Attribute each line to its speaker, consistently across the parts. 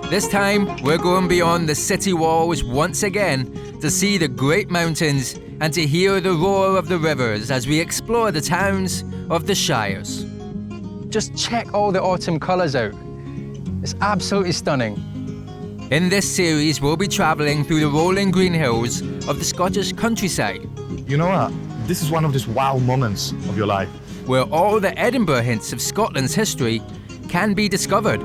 Speaker 1: This time, we're going beyond the city walls once again to see the great mountains and to hear the roar of the rivers as we explore the towns of the shires. Just check all the autumn colours out. It's absolutely stunning. In this series, we'll be travelling through the rolling green hills of the Scottish countryside.
Speaker 2: You know what? This is one of these wow moments of your life.
Speaker 1: Where all the Edinburgh hints of Scotland's history can be discovered.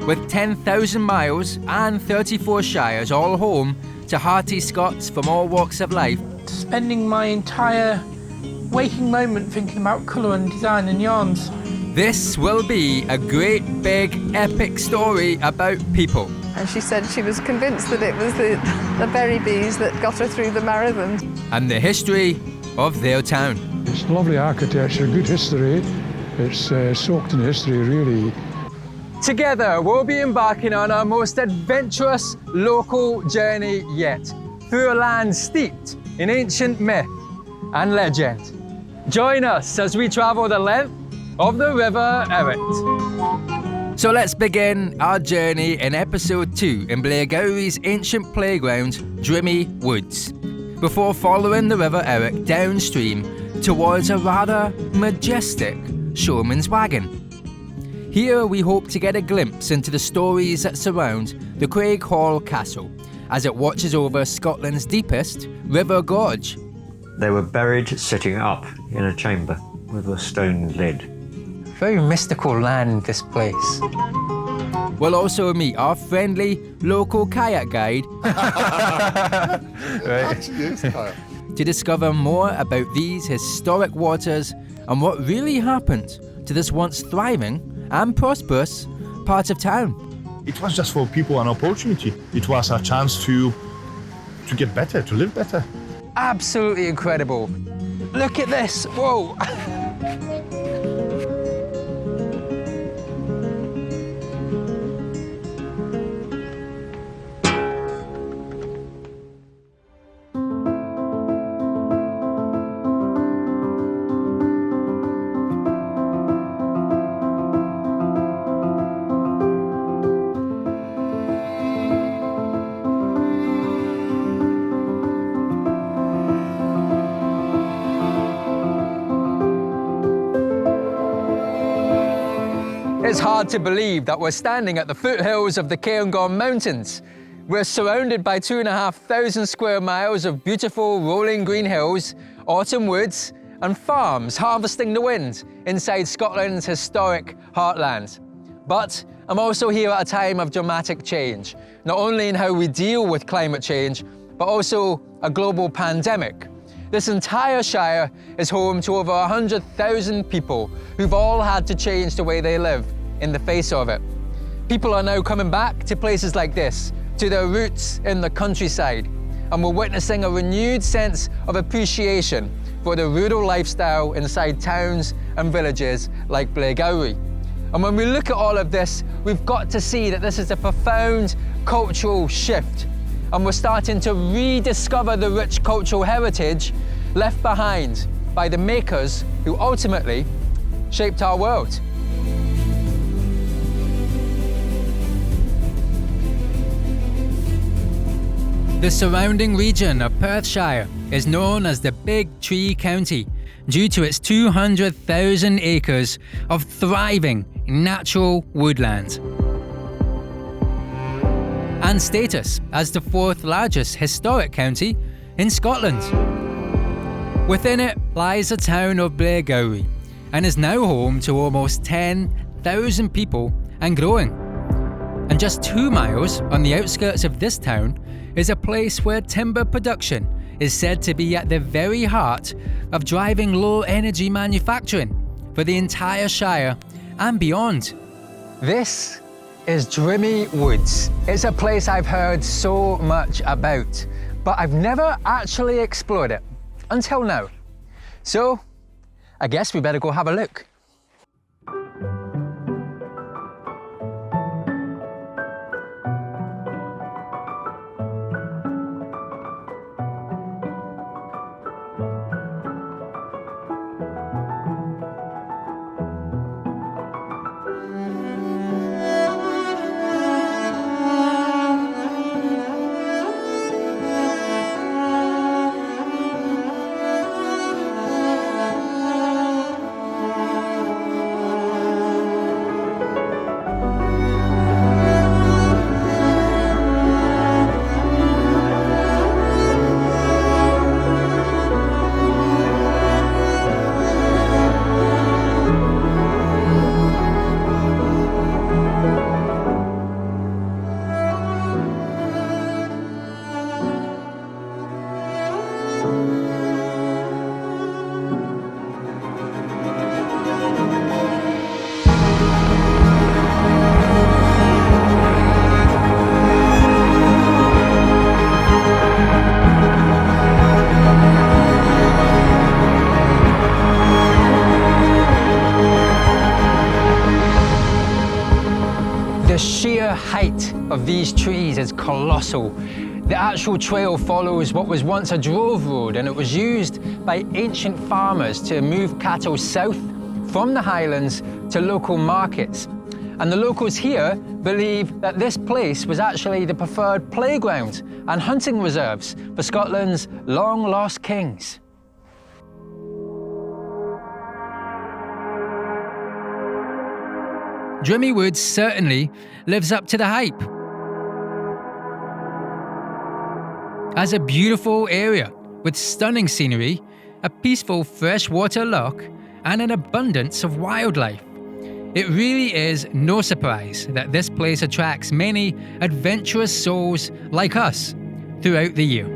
Speaker 1: With 10,000 miles and 34 shires, all home to hearty Scots from all walks of life.
Speaker 3: Spending my entire waking moment thinking about colour and design and yarns.
Speaker 1: This will be a great big epic story about people.
Speaker 4: And she said she was convinced that it was the berry bees that got her through the marathon.
Speaker 1: And the history of their town.
Speaker 5: It's lovely architecture, good history. It's soaked in history, really.
Speaker 1: Together, we'll be embarking on our most adventurous local journey yet, through a land steeped in ancient myth and legend. Join us as we travel the length of the River Ericht. So let's begin our journey in episode 2 in Blairgowrie's ancient playground, Drummy Woods, before following the River Ericht downstream towards a rather majestic Showman's wagon. Here we hope to get a glimpse into the stories that surround the Craighall Castle as it watches over Scotland's deepest river gorge.
Speaker 6: They were buried sitting up in a chamber with a stone lid.
Speaker 1: Very mystical land, this place. We'll also meet our friendly local kayak guide to discover more about these historic waters and what really happened to this once thriving and prosperous part of town.
Speaker 2: It was just for people an opportunity. It was a chance to get better, to live better.
Speaker 1: Absolutely incredible. Look at this, whoa. It's hard to believe that we're standing at the foothills of the Cairngorm Mountains. We're surrounded by 2,500 square miles of beautiful rolling green hills, autumn woods, and farms harvesting the wind inside Scotland's historic heartland. But I'm also here at a time of dramatic change, not only in how we deal with climate change, but also a global pandemic. This entire shire is home to over 100,000 people who've all had to change the way they live in the face of it. People are now coming back to places like this, to their roots in the countryside, and we're witnessing a renewed sense of appreciation for the rural lifestyle inside towns and villages like Blairgowrie. And when we look at all of this, we've got to see that this is a profound cultural shift, and we're starting to rediscover the rich cultural heritage left behind by the makers who ultimately shaped our world. The surrounding region of Perthshire is known as the Big Tree County due to its 200,000 acres of thriving natural woodland and status as the 4th largest historic county in Scotland. Within it lies the town of Blairgowrie and is now home to almost 10,000 people and growing. And just 2 miles on the outskirts of this town is a place where timber production is said to be at the very heart of driving low-energy manufacturing for the entire shire and beyond. This is Drummy Woods. It's a place I've heard so much about, but I've never actually explored it until now. So, I guess we better go have a look. these trees is colossal. The actual trail follows what was once a drove road, and it was used by ancient farmers to move cattle south from the Highlands to local markets. And the locals here believe that this place was actually the preferred playground and hunting reserves for Scotland's long-lost kings. Drummy Woods certainly lives up to the hype. As a beautiful area with stunning scenery, a peaceful freshwater loch, and an abundance of wildlife, it really is no surprise that this place attracts many adventurous souls like us throughout the year.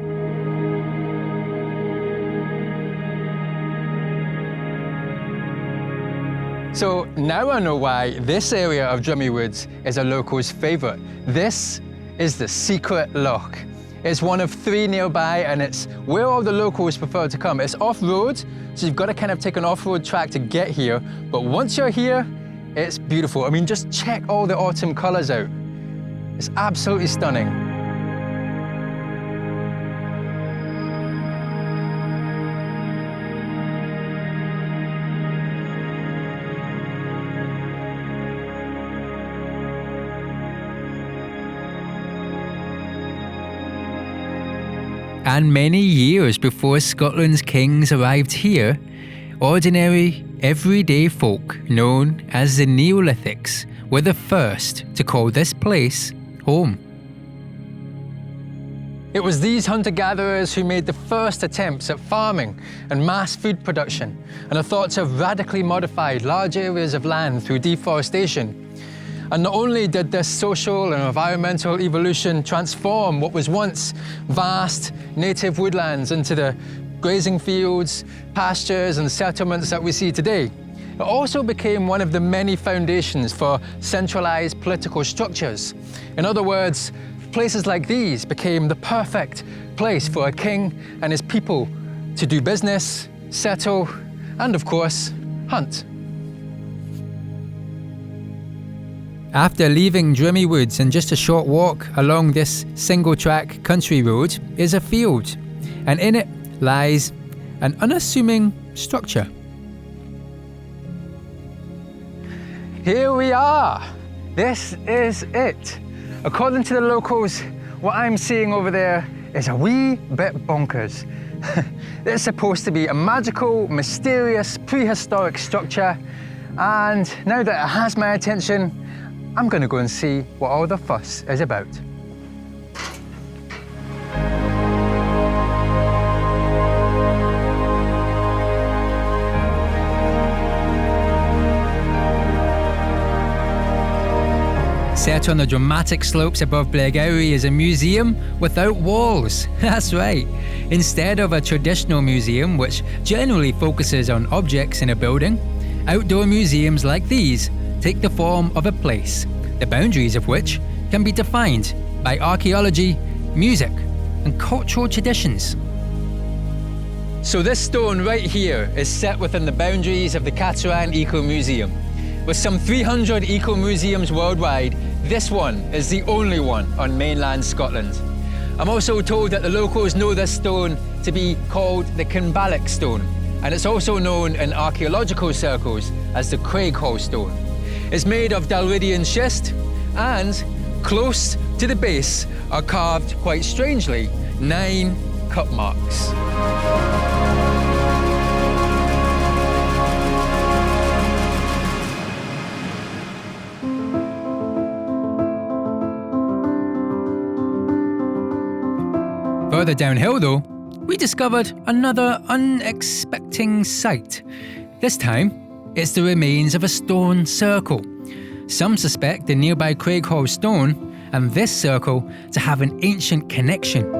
Speaker 1: So now I know why this area of Drummy Woods is a local's favourite. This is the secret loch. It's one of 3 nearby, and it's where all the locals prefer to come. It's off-road, so you've got to kind of take an off-road track to get here, but once you're here, it's beautiful. I mean, just check all the autumn colours out. It's absolutely stunning. And many years before Scotland's kings arrived here, ordinary, everyday folk known as the Neolithics were the first to call this place home. It was these hunter-gatherers who made the first attempts at farming and mass food production, and are thought to have radically modified large areas of land through deforestation. And not only did this social and environmental evolution transform what was once vast native woodlands into the grazing fields, pastures and settlements that we see today, it also became one of the many foundations for centralised political structures. In other words, places like these became the perfect place for a king and his people to do business, settle, and of course, hunt. After leaving Drummy Woods, and just a short walk along this single-track country road is a field, and in it lies an unassuming structure. Here we are! This is it! According to the locals, what I'm seeing over there is a wee bit bonkers. It's supposed to be a magical, mysterious, prehistoric structure, and now that it has my attention, I'm going to go and see what all the fuss is about. Set on the dramatic slopes above Blairgowrie is a museum without walls. That's right. Instead of a traditional museum, which generally focuses on objects in a building, outdoor museums like these take the form of a place, the boundaries of which can be defined by archaeology, music, and cultural traditions. So this stone right here is set within the boundaries of the Cateran Eco Museum. With some 300 eco museums worldwide, this one is the only one on mainland Scotland. I'm also told that the locals know this stone to be called the Kinballic stone, and it's also known in archaeological circles as the Craighall stone. It's made of Dalridian schist, and close to the base are carved, quite strangely, 9 cut marks. Further downhill though, we discovered another unexpected sight. This time, it's the remains of a stone circle. Some suspect the nearby Craighall stone and this circle to have an ancient connection.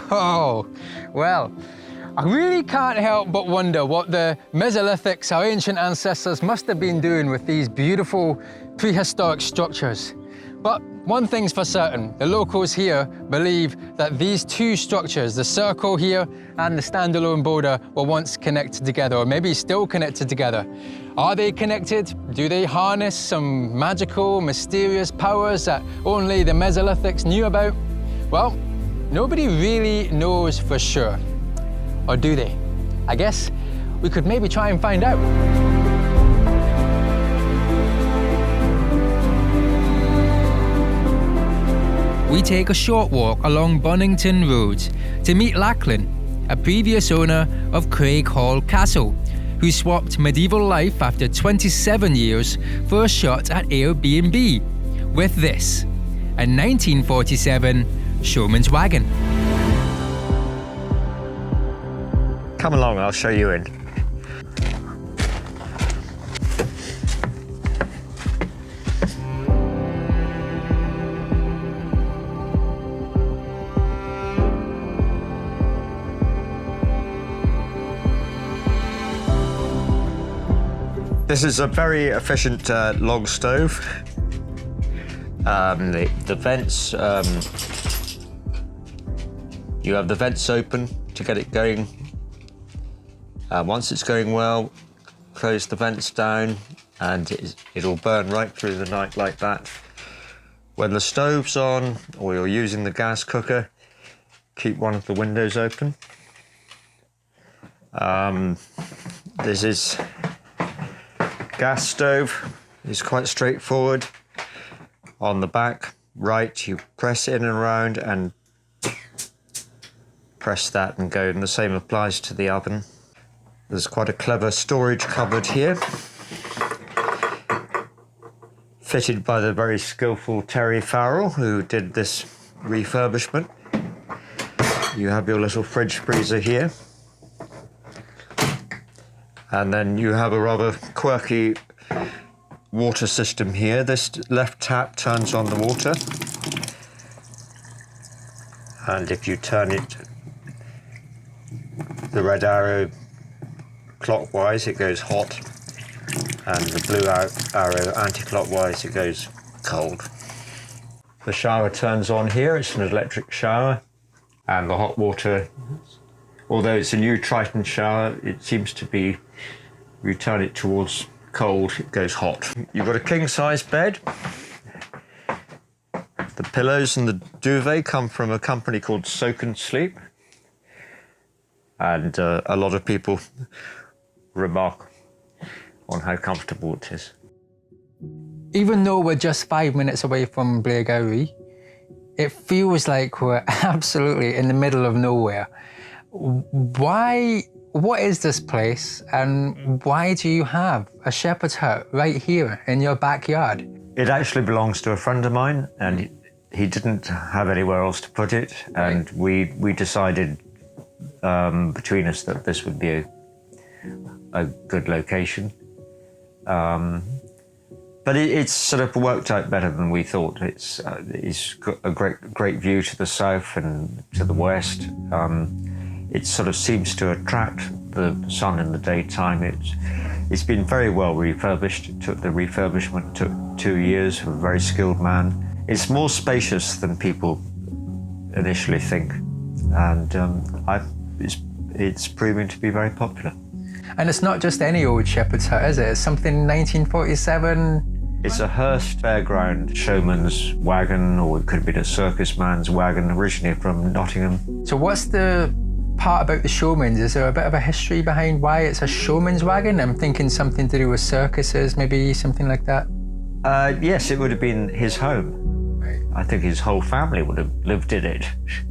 Speaker 1: Oh, well, I really can't help but wonder what the Mesolithics, our ancient ancestors, must have been doing with these beautiful prehistoric structures. But one thing's for certain, the locals here believe that these two structures, the circle here and the standalone boulder, were once connected together, or maybe still connected together. Are they connected? Do they harness some magical, mysterious powers that only the Mesolithics knew about? Well, nobody really knows for sure. Or do they? I guess we could maybe try and find out. We take a short walk along Bonington Road to meet Lachlan, a previous owner of Craighall Castle, who swapped medieval life after 27 years for a shot at Airbnb with this, a 1947 Showman's wagon.
Speaker 6: Come along, I'll show you in. This is a very efficient log stove. The vents, you have the vents open to get it going. Once it's going well, close the vents down and it'll burn right through the night like that. When the stove's on or you're using the gas cooker, keep one of the windows open. This is gas stove. It's quite straightforward. On the back right, you press in and around and press that and go, and the same applies to the oven. There's quite a clever storage cupboard here, fitted by the very skillful Terry Farrell, who did this refurbishment. You have your little fridge freezer here. And then you have a rather quirky water system here. This left tap turns on the water. And if you turn it, the red arrow clockwise, it goes hot. And the blue arrow anti-clockwise, it goes cold. The shower turns on here. It's an electric shower. And the hot water, although it's a new Triton shower, it seems to be, you turn it towards cold, it goes hot. You've got a king-size bed. The pillows and the duvet come from a company called Soak and Sleep. And a lot of people remark on how comfortable it is.
Speaker 1: Even though we're just 5 minutes away from Blairgowrie, it feels like we're absolutely in the middle of nowhere. What is this place, and why do you have a shepherd's hut right here in your backyard?
Speaker 6: It actually belongs to a friend of mine, and he didn't have anywhere else to put it, and we decided between us that this would be a good location. But it's sort of worked out better than we thought. It's got a great view to the south and to the west. It sort of seems to attract the sun in the daytime. It's been very well refurbished. The refurbishment took 2 years for a very skilled man. It's more spacious than people initially think, and it's proving to be very popular.
Speaker 1: And it's not just any old shepherd's hut, is it? It's something 1947.
Speaker 6: It's a Hearst fairground showman's wagon, or it could be a circus man's wagon, originally from Nottingham.
Speaker 1: So what's the part about the Showmans? Is there a bit of a history behind why it's a showman's wagon? I'm thinking something to do with circuses, maybe something like that.
Speaker 6: Yes, it would have been his home.
Speaker 1: Right.
Speaker 6: I think his whole family would have lived in it.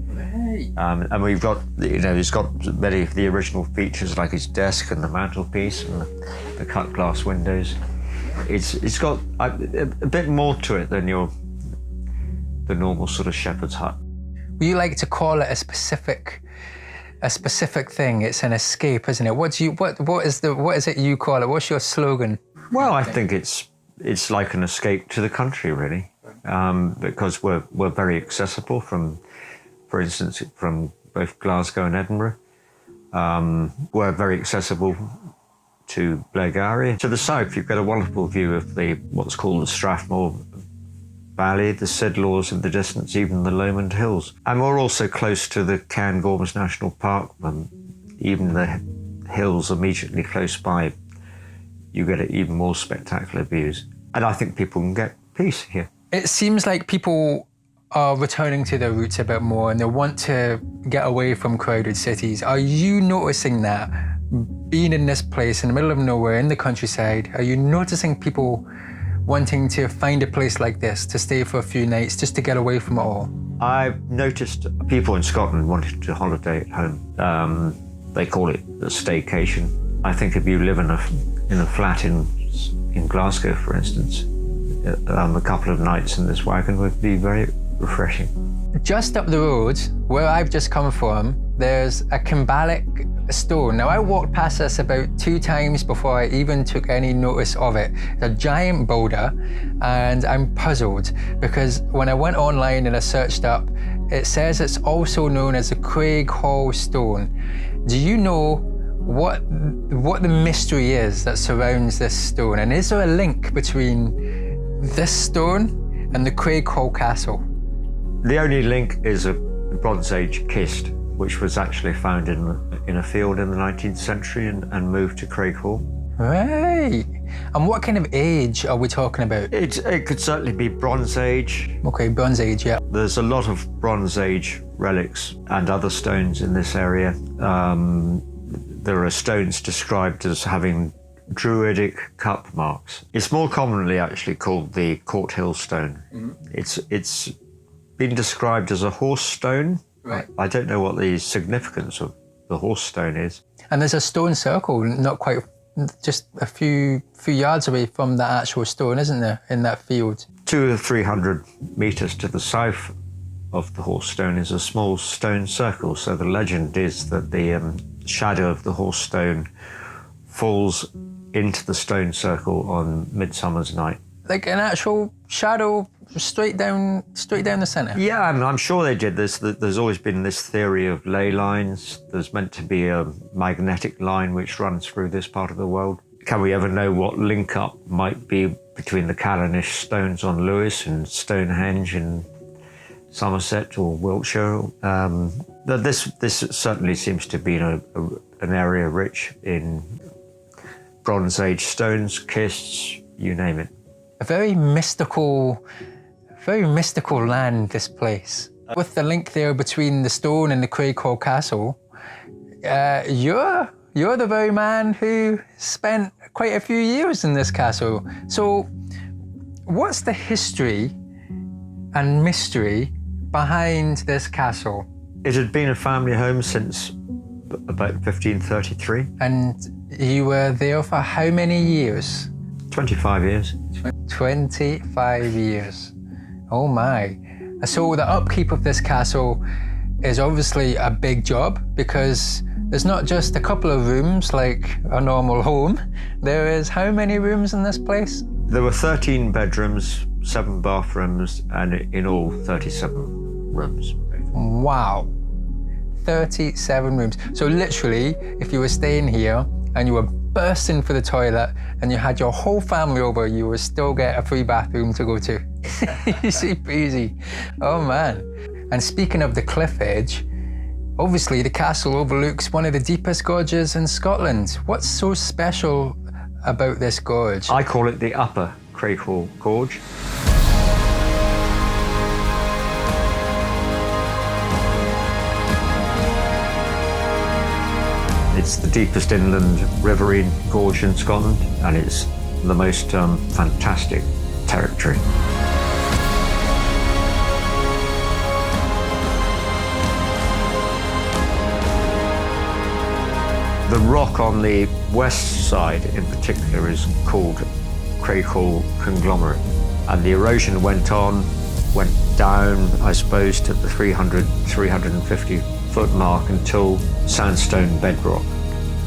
Speaker 1: Right.
Speaker 6: And we've got, he's got many of the original features like his desk and the mantelpiece and the cut glass windows. It's got a bit more to it than the normal sort of shepherd's hut.
Speaker 1: We like to call it a specific thing. It's an escape, isn't it? What is it you call it? What's your slogan?
Speaker 6: Well, I think it's like an escape to the country, really, because we're very accessible from, for instance, from both Glasgow and Edinburgh. We're very accessible to Blairgowrie. To the south, you've got a wonderful view of what's called the Strathmore valley, the Sidlaws in the distance, even the Lomond Hills. And we're also close to the Cairngorms National Park, and even the hills immediately close by, you get even more spectacular views. And I think people can get peace here.
Speaker 1: It seems like people are returning to their roots a bit more and they want to get away from crowded cities. Are you noticing that, being in this place in the middle of nowhere in the countryside? Are you noticing people wanting to find a place like this to stay for a few nights just to get away from it all?
Speaker 6: I've noticed people in Scotland wanting to holiday at home. They call it a staycation. I think if you live in a flat in Glasgow, for instance, a couple of nights in this wagon would be very refreshing.
Speaker 1: Just up the road, where I've just come from, there's a Cymbalic stone. Now, I walked past this about 2 times before I even took any notice of it. It's a giant boulder, and I'm puzzled because when I went online and I searched up, it says it's also known as the Craighall stone. Do you know what the mystery is that surrounds this stone? And is there a link between this stone and the Craighall Castle?
Speaker 6: The only link is a Bronze Age kist, which was actually found in a field in the 19th century and moved to Craighall.
Speaker 1: Right. And what kind of age are we talking about?
Speaker 6: It could certainly be Bronze Age.
Speaker 1: Okay, Bronze Age, yeah.
Speaker 6: There's a lot of Bronze Age relics and other stones in this area. There are stones described as having Druidic cup marks. It's more commonly actually called the Court Hill stone. Mm-hmm. It's been described as a horse stone.
Speaker 1: Right.
Speaker 6: I don't know what the significance of the horse stone is.
Speaker 1: And there's a stone circle, not quite, just a few yards away from the actual stone, isn't there, in that field? 200
Speaker 6: or 300 metres to the south of the horse stone is a small stone circle. So the legend is that the shadow of the horse stone falls into the stone circle on Midsummer's Night. Like
Speaker 1: an actual shadow straight down the centre?
Speaker 6: Yeah, I'm sure they did this. There's always been this theory of ley lines. There's meant to be a magnetic line which runs through this part of the world. Can we ever know what link-up might be between the Callanish stones on Lewis and Stonehenge in Somerset or Wiltshire? This certainly seems to be an area rich in Bronze Age stones, kists, you name it.
Speaker 1: A very mystical land, this place. With the link there between the stone and the Craighall Castle, you're the very man who spent quite a few years in this castle. So what's the history and mystery behind this castle?
Speaker 6: It had been a family home since about 1533.
Speaker 1: And you were there for how many years?
Speaker 6: 25 years.
Speaker 1: 25 years. Oh my. So the upkeep of this castle is obviously a big job because there's not just a couple of rooms like a normal home. There is how many rooms in this place?
Speaker 6: There were 13 bedrooms, 7 bathrooms, and in all 37 rooms.
Speaker 1: Wow. 37 rooms. So literally, if you were staying here and you were bursting for the toilet and you had your whole family over, you would still get a free bathroom to go to. Easy peasy. Oh man. And speaking of the cliff edge, obviously the castle overlooks one of the deepest gorges in Scotland. What's so special about this gorge?
Speaker 6: I call it the Upper Craighall Gorge. It's the deepest inland riverine gorge in Scotland, and it's the most fantastic territory. The rock on the west side in particular is called Craighall Conglomerate, and the erosion went down, I suppose, to the 350 foot mark until sandstone bedrock.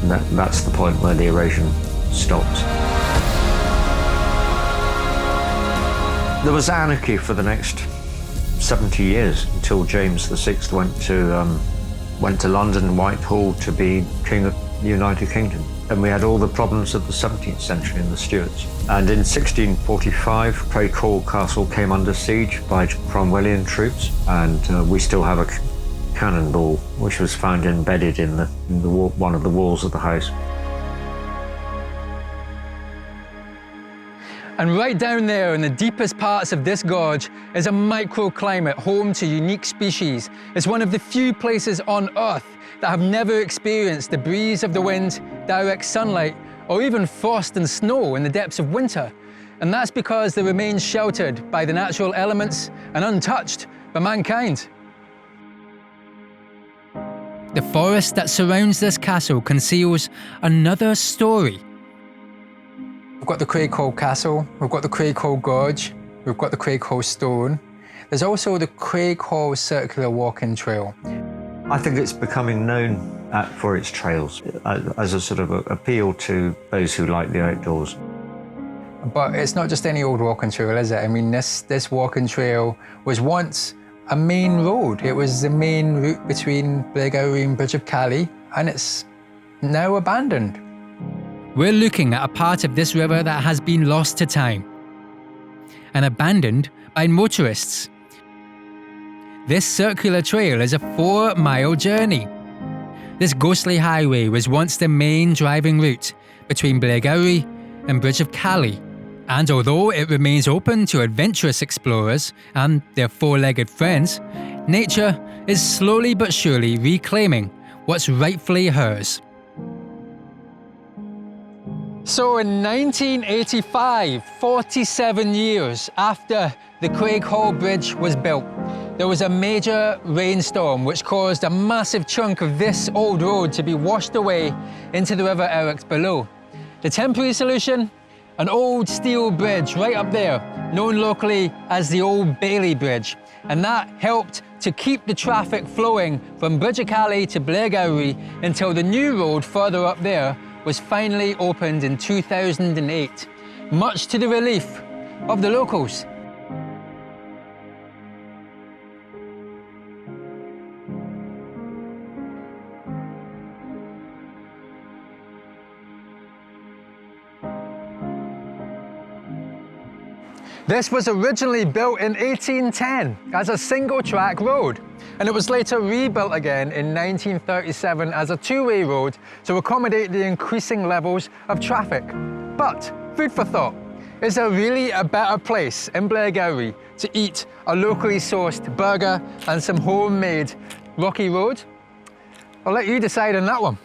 Speaker 6: And that's the point where the erosion stops. There was anarchy for the next 70 years until James VI went to London, Whitehall, to be King of the United Kingdom. And we had all the problems of the 17th century in the Stuarts. And in 1645, Craighall Castle came under siege by Cromwellian troops, and we still have a cannonball which was found embedded in one of the walls of the house.
Speaker 1: And right down there in the deepest parts of this gorge is a microclimate home to unique species. It's one of the few places on Earth that have never experienced the breeze of the wind, direct sunlight, or even frost and snow in the depths of winter. And that's because they remain sheltered by the natural elements and untouched by mankind. The forest that surrounds this castle conceals another story. We've got the Craighall Castle, we've got the Craighall Gorge, we've got the Craighall Stone. There's also the Craighall Circular Walking Trail.
Speaker 6: I think it's becoming known for its trails as a sort of appeal to those who like the outdoors.
Speaker 1: But it's not just any old walking trail, is it? I mean, this walking trail was once a main road. It was the main route between Blairgowrie and Bridge of Cally, and it's now abandoned. We're looking at a part of this river that has been lost to time and abandoned by motorists. This circular trail is a 4-mile journey. This ghostly highway was once the main driving route between Blairgowrie and Bridge of Cally, and although it remains open to adventurous explorers and their four-legged friends, nature is slowly but surely reclaiming what's rightfully hers. So in 1985, 47 years after the Craighall Bridge was built, there was a major rainstorm which caused a massive chunk of this old road to be washed away into the River Ericht below. The temporary solution? An old steel bridge right up there, known locally as the Old Bailey Bridge. And that helped to keep the traffic flowing from Bridge of Cally to Blairgowrie until the new road further up there was finally opened in 2008, much to the relief of the locals. This was originally built in 1810 as a single-track road, and it was later rebuilt again in 1937 as a two-way road to accommodate the increasing levels of traffic. But, food for thought, is there really a better place in Blairgowrie to eat a locally sourced burger and some homemade rocky road? I'll let you decide on that one.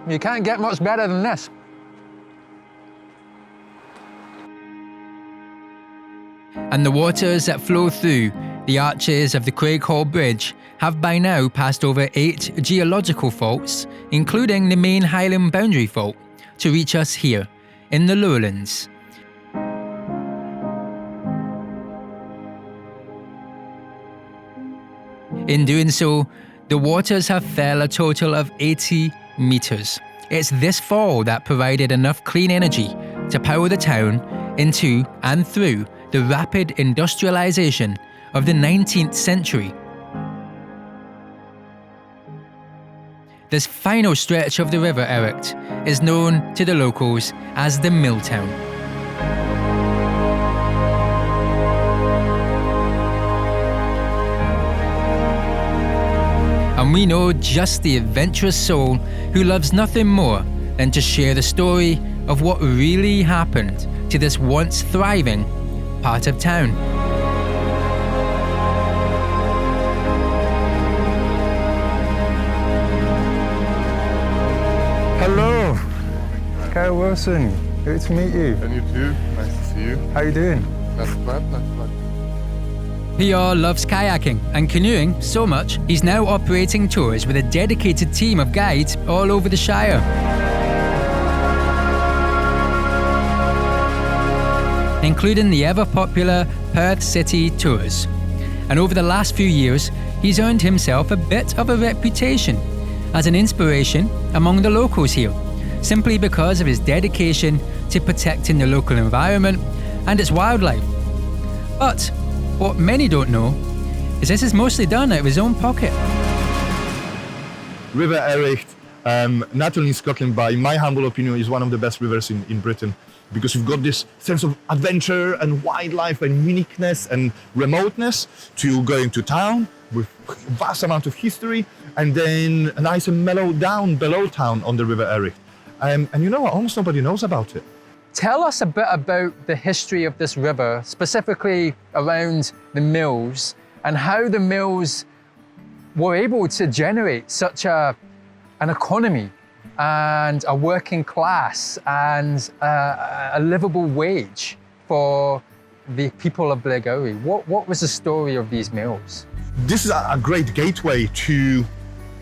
Speaker 1: You can't get much better than this. And the waters that flow through the arches of the Craighall Bridge have by now passed over 8 geological faults, including the main Highland boundary fault, to reach us here in the lowlands. In doing so, the waters have fell a total of 80 metres. It's this fall that provided enough clean energy to power the town into and through the rapid industrialisation of the 19th century. This final stretch of the River Ericht is known to the locals as the Mill Town. And we know just the adventurous soul who loves nothing more than to share the story of what really happened to this once thriving part of town.
Speaker 7: Hello, Kyle Wilson. Great to meet you.
Speaker 2: And you too. Nice to see you.
Speaker 7: How you doing?
Speaker 2: Not bad, not bad.
Speaker 1: PR loves kayaking and canoeing so much, he's now operating tours with a dedicated team of guides all over the Shire. Including the ever-popular Perth City Tours. And over the last few years, he's earned himself a bit of a reputation as an inspiration among the locals here, simply because of his dedication to protecting the local environment and its wildlife. But what many don't know is this is mostly done out of his own pocket.
Speaker 2: River Ericht, not only in Scotland, but in my humble opinion, is one of the best rivers in Britain, because you've got this sense of adventure and wildlife and uniqueness and remoteness to going to town with vast amount of history, and then a nice and mellow down below town on the River Ericht. And you know what? Almost nobody knows about it.
Speaker 1: Tell us a bit about the history of this river, specifically around the mills, and how the mills were able to generate such an economy and a working class and a livable wage for the people of Blairgowrie. What was the story of these mills?
Speaker 2: This is a great gateway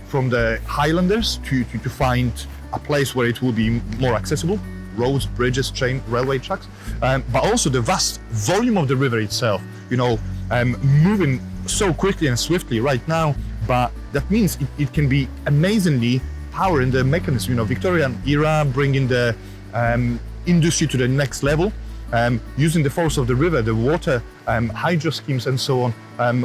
Speaker 2: from the Highlanders to find a place where it will be more accessible. Roads, bridges, railway tracks, but also the vast volume of the river itself, moving so quickly and swiftly right now, but that means it can be amazingly powering the mechanism. Victorian era, bringing the industry to the next level, using the force of the river, the water, hydro schemes and so on,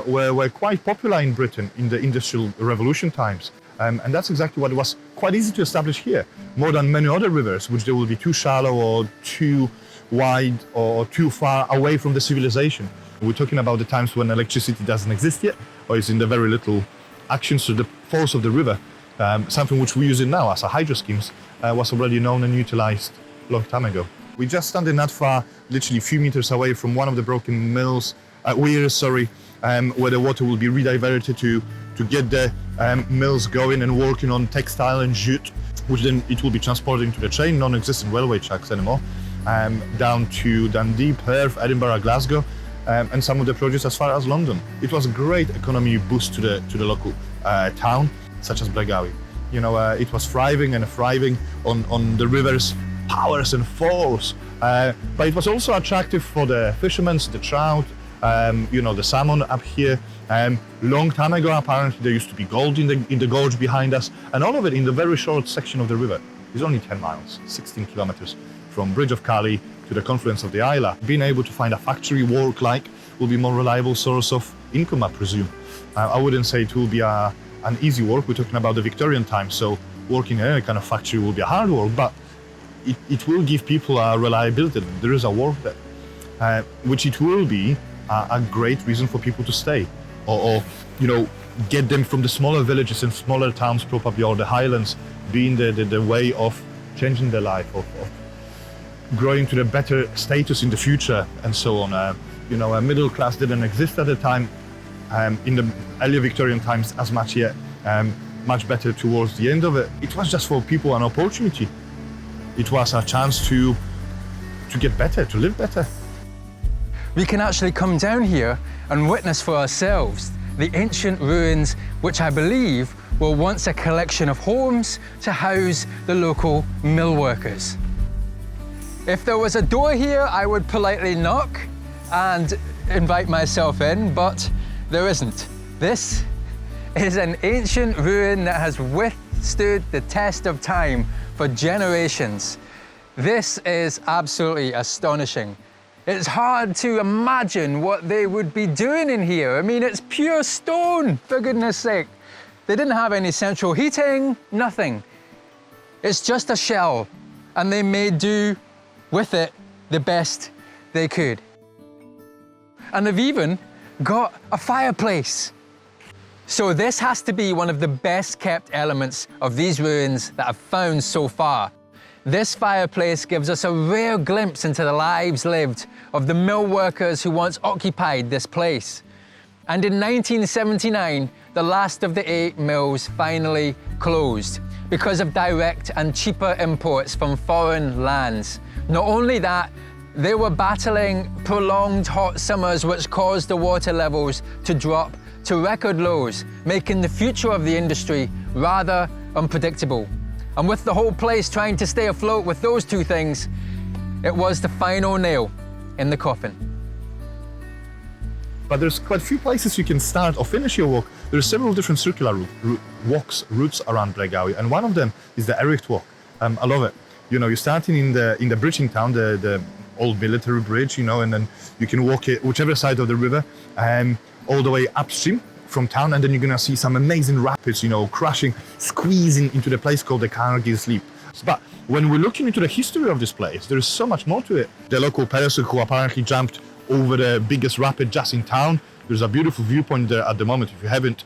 Speaker 2: were quite popular in Britain in the Industrial Revolution times. And that's exactly what was quite easy to establish here, more than many other rivers, which they will be too shallow or too wide or too far away from the civilization. We're talking about the times when electricity doesn't exist yet, or is in the very little action. So the force of the river, something which we're using now as a hydro schemes, was already known and utilized a long time ago. We're just standing not far, literally a few meters away from one of the broken weirs, where the water will be rediverted to get the mills going and working on textile and jute, which then it will be transported into the train, non-existent railway tracks anymore, down to Dundee, Perth, Edinburgh, Glasgow, and some of the projects as far as London. It was a great economy boost to the local town, such as Blairgowrie. It was thriving on the river's powers and falls, but it was also attractive for the fishermen, the trout, the salmon up here. Long time ago, apparently, there used to be gold in the gorge behind us, and all of it in the very short section of the river. It's only 10 miles, 16 kilometers from Bridge of Cally to the confluence of the Isla. Being able to find a factory work will be more reliable source of income, I presume. I wouldn't say it will be an easy work. We're talking about the Victorian times, so working in any kind of factory will be a hard work, but it will give people a reliability. There is a work there, which it will be a great reason for people to stay, or get them from the smaller villages and smaller towns, probably, or the Highlands, being the way of changing their life, of growing to the better status in the future, and so on. A middle class didn't exist at the time, in the early Victorian times as much yet, much better towards the end of it. It was just for people an opportunity. It was a chance to get better, to live better.
Speaker 1: We can actually come down here and witness for ourselves the ancient ruins, which I believe were once a collection of homes to house the local mill workers. If there was a door here, I would politely knock and invite myself in, but there isn't. This is an ancient ruin that has withstood the test of time for generations. This is absolutely astonishing. It's hard to imagine what they would be doing in here. I mean, it's pure stone, for goodness sake. They didn't have any central heating, nothing. It's just a shell, and they made do with it the best they could. And they've even got a fireplace. So this has to be one of the best kept elements of these ruins that I've found so far. This fireplace gives us a rare glimpse into the lives lived of the mill workers who once occupied this place. And in 1979, the last of the 8 mills finally closed because of direct and cheaper imports from foreign lands. Not only that, they were battling prolonged hot summers which caused the water levels to drop to record lows, making the future of the industry rather unpredictable. And with the whole place trying to stay afloat with those two things, it was the final nail in the coffin.
Speaker 2: But there's quite a few places you can start or finish your walk. There are several different circular routes around Blairgowrie, and one of them is the Ericht walk. I love it. You're starting in the bridging town, the old military bridge, you know, and then you can walk it whichever side of the river, all the way upstream from town, and then you're gonna see some amazing rapids, you know, crashing, squeezing into the place called the Cargill's Leap. But when we're looking into the history of this place, there is so much more to it. The local person who apparently jumped over the biggest rapid just in town. There's a beautiful viewpoint there at the moment. If you haven't,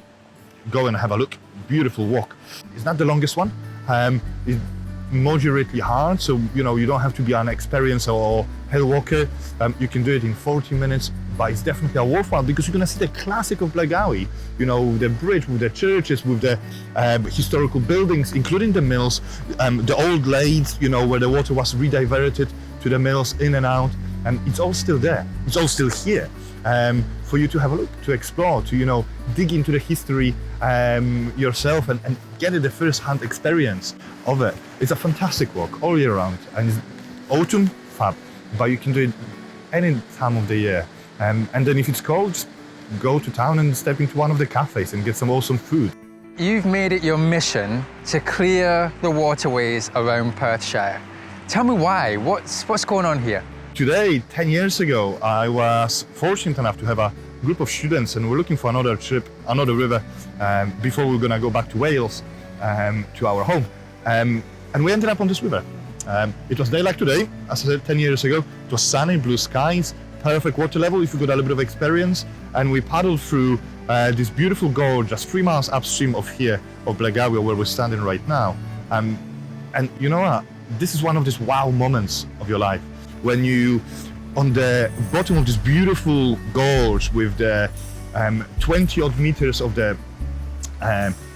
Speaker 2: go and have a look. Beautiful walk. It's not the longest one. It's moderately hard, so you know you don't have to be an experienced or hill walker. You can do it in 40 minutes, but it's definitely a worthwhile because you're gonna see the classic of Blairgowrie. You know, the bridge with the churches, with the historical buildings, including the mills, the old lathes, you know, where the water was rediverted to the mills in and out, and it's all still there. It's all still here. For you to have a look, to explore, to, you know, dig into the history yourself and get the first-hand experience of it. It's a fantastic walk all year round, and it's autumn, fab, but you can do it any time of the year. And then if it's cold, just go to town and step into one of the cafes and get some awesome food.
Speaker 1: You've made it your mission to clear the waterways around Perthshire. Tell me why. What's going on here?
Speaker 2: Today, 10 years ago, I was fortunate enough to have a group of students, and we're looking for another trip, another river, before we're gonna go back to Wales, to our home. And we ended up on this river. It was day like today, as I said, 10 years ago. It was sunny, blue skies, perfect water level if you got a little bit of experience. And we paddled through this beautiful gorge just 3 miles upstream of here, of Blairgowrie, where we're standing right now. And you know what? This is one of these wow moments of your life. When you, on the bottom of this beautiful gorge with the 20 odd meters of the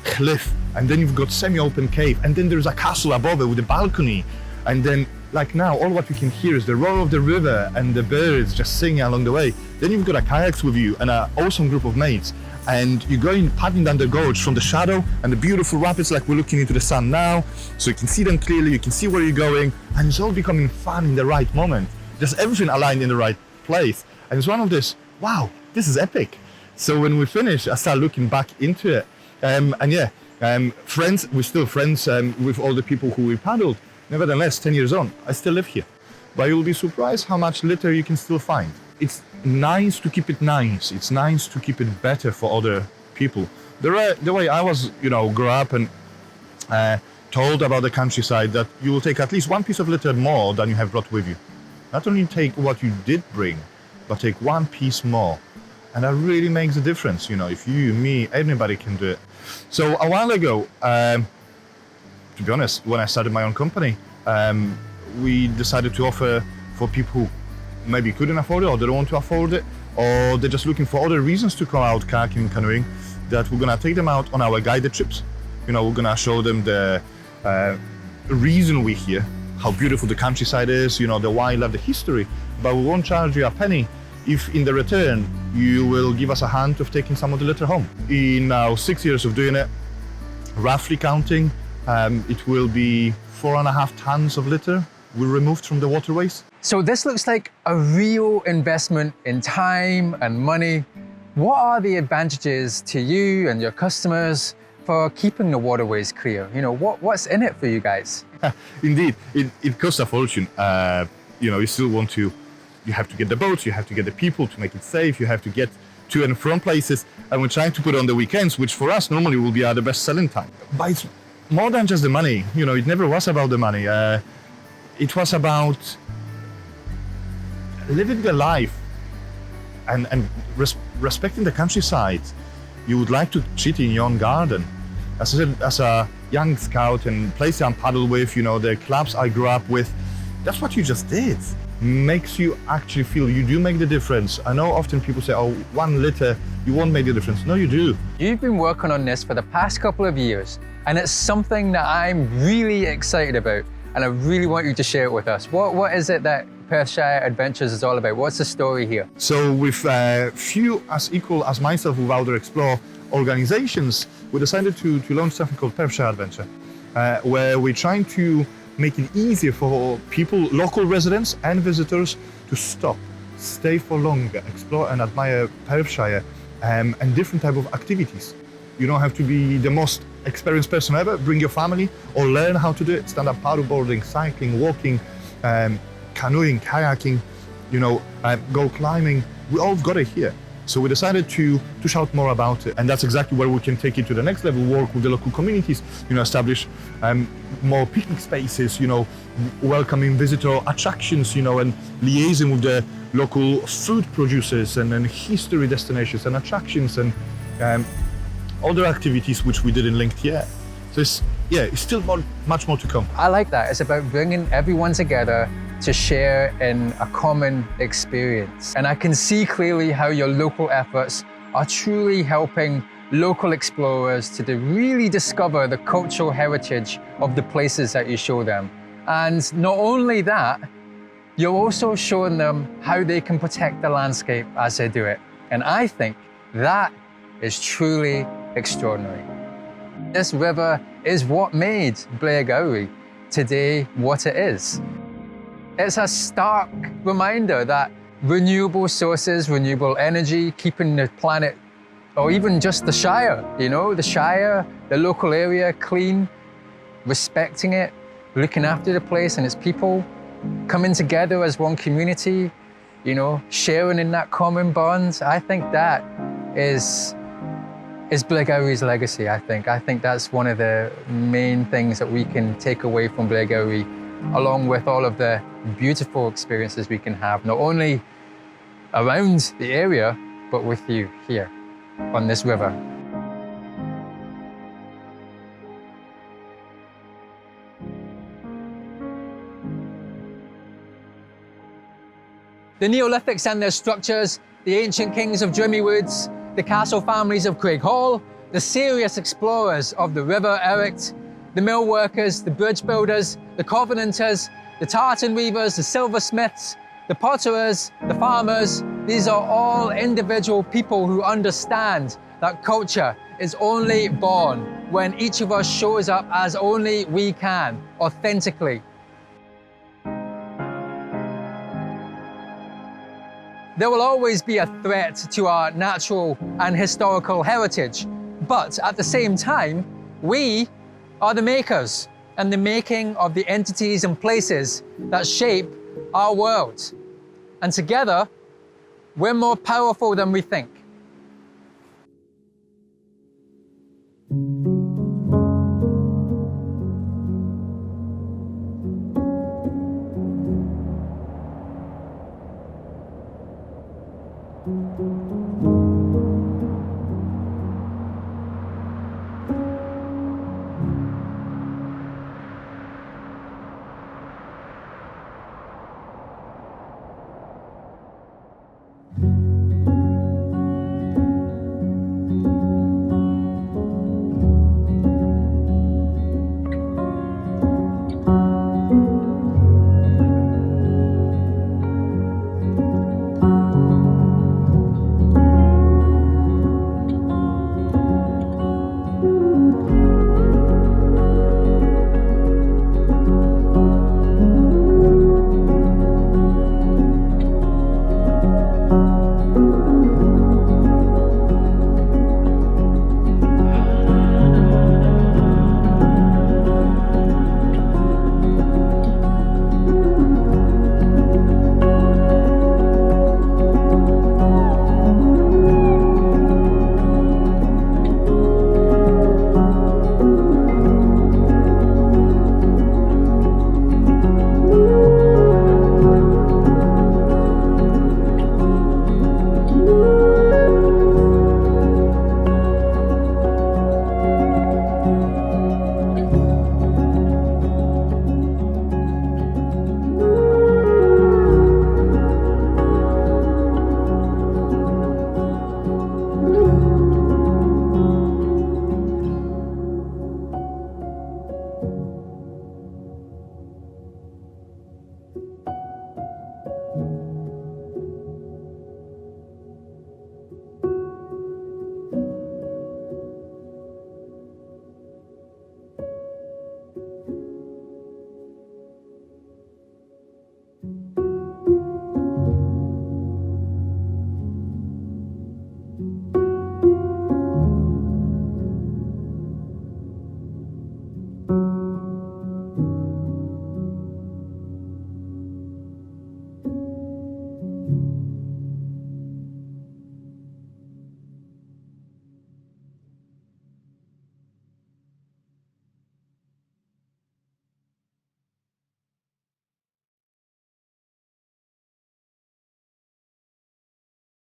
Speaker 2: cliff, and then you've got semi-open cave, and then there's a castle above it with a balcony, and then like now all what we can hear is the roar of the river and the birds just singing along the way. Then you've got a kayaks with you and an awesome group of mates, and you're going paddling down the gorge from the shadow and the beautiful rapids, like we're looking into the sun now, so you can see them clearly, you can see where you're going, and it's all becoming fun in the right moment. Just everything aligned in the right place. And it's one of this, wow, this is epic. So when we finish, I start looking back into it. Friends, we're still friends with all the people who we paddled. Nevertheless, 10 years on, I still live here. But you'll be surprised how much litter you can still find. It's nice to keep it nice. It's nice to keep it better for other people. The way I was, you know, grew up and told about the countryside, that you will take at least one piece of litter more than you have brought with you. Not only take what you did bring, but take one piece more. And that really makes a difference, you know, if you, me, anybody can do it. So a while ago, to be honest, when I started my own company, we decided to offer for people who maybe couldn't afford it, or they don't want to afford it, or they're just looking for other reasons to come out kayaking and canoeing, that we're gonna take them out on our guided trips. You know, we're gonna show them the reason we're here, how beautiful the countryside is, you know, the wildlife, the history, but we won't charge you a penny if in the return you will give us a hand of taking some of the litter home. In now 6 years of doing it, roughly counting, it will be 4.5 tons of litter we removed from the waterways.
Speaker 1: So this looks like a real investment in time and money. What are the advantages to you and your customers for keeping the waterways clear? You know, what's in it for you guys?
Speaker 2: Indeed, it costs a fortune. You know, you still want to, you have to get the boats, you have to get the people to make it safe, you have to get to and from places, and we're trying to put it on the weekends, which for us normally will be the best selling time. But it's more than just the money. You know, it never was about the money. It was about living the life and respecting the countryside. You would like to cheat in your own garden. As I said, as a young scout and place I'm paddled with, you know, the clubs I grew up with, that's what you just did. Makes you actually feel you do make the difference. I know often people say, oh, 1 litter, you won't make the difference. No, you do.
Speaker 1: You've been working on this for the past couple of years, and it's something that I'm really excited about, and I really want you to share it with us. What is it that Perthshire Adventures is all about? What's the story here?
Speaker 2: So with few as equal as myself with Outdoor Explore organizations, we decided to launch something called Perthshire Adventure, where we're trying to make it easier for people, local residents and visitors, to stop, stay for longer, explore and admire Perthshire and different type of activities. You don't have to be the most experienced person ever. Bring your family or learn how to do it. Stand-up paddleboarding, cycling, walking, canoeing, kayaking. go climbing. We all got it here. So we decided to shout more about it, and that's exactly where we can take it to the next level, work with the local communities, establish more picnic spaces, welcoming visitor attractions, and liaising with the local food producers and history destinations and attractions and other activities which we didn't link yet. So it's still much more to come.
Speaker 1: I like that. It's about bringing everyone together to share in a common experience. And I can see clearly how your local efforts are truly helping local explorers to really discover the cultural heritage of the places that you show them. And not only that, you're also showing them how they can protect the landscape as they do it. And I think that is truly extraordinary. This river is what made Blairgowrie today what it is. It's a stark reminder that renewable sources, renewable energy, keeping the planet, or even just the shire, the shire, the local area clean, respecting it, looking after the place and its people, coming together as one community, sharing in that common bond. I think that is Blairgowrie's legacy, I think. I think that's one of the main things that we can take away from Blairgowrie, along with all of the beautiful experiences we can have, not only around the area, but with you here on this river. The Neolithics and their structures, the ancient kings of Drummy Woods, the castle families of Craighall, the serious explorers of the River Ericht, the mill workers, the bridge builders, the covenanters, the tartan weavers, the silversmiths, the potterers, the farmers. These are all individual people who understand that culture is only born when each of us shows up as only we can, authentically. There will always be a threat to our natural and historical heritage, but at the same time, we are the makers and the making of the entities and places that shape our world. And together, we're more powerful than we think.